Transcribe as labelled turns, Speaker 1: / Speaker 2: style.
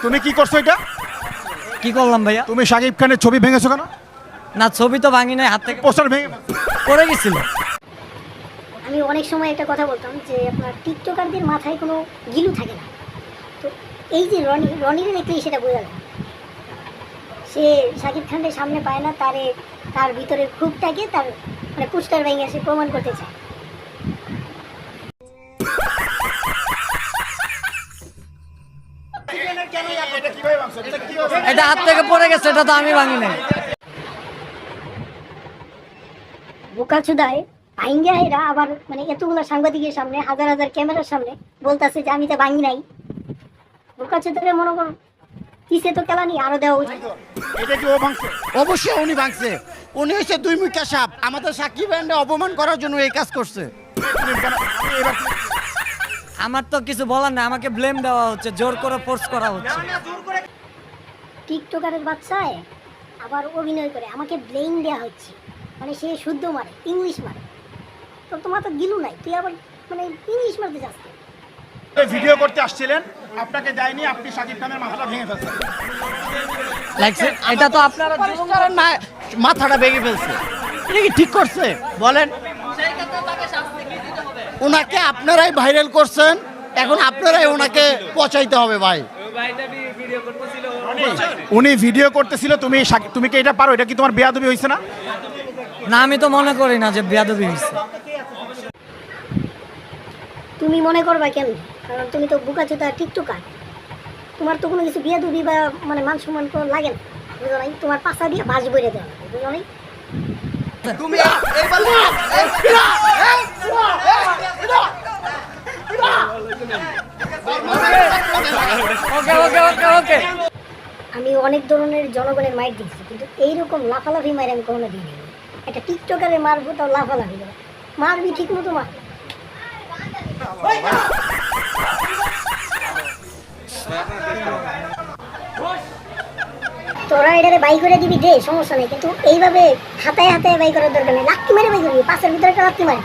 Speaker 1: তুমি কি করছো এটা?
Speaker 2: কি করলাম ভাইয়া?
Speaker 1: তুমি শাকিব খানের ছবি ভেঙেছো কেন?
Speaker 2: না ছবি তো ভাঙি নাই, হাত থেকে
Speaker 1: পোস্টার ভেঙে
Speaker 2: পড়ে গেছিল।
Speaker 3: আমি অনেক সময় একটা কথা বলতাম যে আপনার টিকটকারদের মাথায় কোনো গিলু থাকে না। তো এই যে রনিরে দেখলেই সেটা বোঝা যায়। সে শাকিব খানের সামনে পায় না, তার ভিতরে ক্ষোভটাকে তার মানে পোস্টার ভেঙে সে প্রমাণ করতে চায়।
Speaker 2: এটা হাত থেকে পড়ে গেছে, এটা তো আমি ভাঙি নাই।
Speaker 3: বোকাচুদায় ভাঙ্গা এরা আবার মানে এতগুলো সাংবাদিকের সামনে, হাজার হাজার ক্যামেরার সামনে বলতেছে যে আমি তো ভাঙি নাই। বোকাচুদারে মনে করো কিসে তো কেলানি আরো দেওয়া উচিত।
Speaker 1: এটা কি ও ভাঙছে?
Speaker 4: অবশ্যই উনি ভাঙছে। উনি হচ্ছে দুই মুখা সাপ, আমাদের সাকিব খানকে অপমান করার জন্য এই কাজ করছে।
Speaker 2: আমার তো কিছু বলার নাই, আমাকে ব্লেম দেওয়া হচ্ছে, জোর করে ফোর্স করা হচ্ছে।
Speaker 3: টিকটকারের বাচ্চায় আবার অভিনয় করে আমাকে ব্লেম দেওয়া হচ্ছে, মানে সে শুদ্ধ মারে, ইংলিশ মারে। তো তোমার তো গিলু নাই, তুই আবার মানে ইংলিশ মারতে যাস।
Speaker 1: ভিডিও করতে আসছিলেন, আপনাকে দেয়নি, আপনি শাকিব খানের মাথাটা ভেঙে ফেলছেন।
Speaker 2: লাগছে এটা তো আপনারা
Speaker 4: পরিষ্কারের না মাথাটা ভেঙে ফেলছে, এটা কি ঠিক করছে বলেন? ওনাকে আপনারাই ভাইরাল করছেন, এখন আপনারাই ওনাকে পচাইতে হবে ভাই।
Speaker 1: উনি ভিডিও করতেছিল, তুমি কি এটা পারো? এটা কি তোমার বেয়াদবি হয়েছে না?
Speaker 2: না, আমি তো মনে করি না যে বেয়াদবি হয়েছে।
Speaker 3: তুমি মনে করবা কেন? কারণ তুমি তো বোকাচোদা টিকটকার, তোমার তো কোনো কিছু বিয়াদবি বা মানে মান সম্মান তো লাগে না, বুঝো নাই? তোমার পাশা দিয়ে বাস বইরে দেওয়া লাগে, বুঝো নাই?
Speaker 4: তুমি
Speaker 2: ওকে ওকে ওকে ওকে।
Speaker 3: আমি অনেক ধরনের জনগণের মাইর দিচ্ছি, কিন্তু এইরকম লাফালাফি মাইর আমি কখনো দিইনি। একটা টিকটকারে মারবো তাও লাফালাফি করে মারবি, ঠিক মতো মার। তোরা এটারে বাই করে দিবি দে, সমস্যা নেই, কিন্তু এইভাবে হাতায় হাতায় বাই করার দরকার নেই। লাক্কি মেরে বাই করবি, পাশের ভিতরে একটা লাক্কি মারি।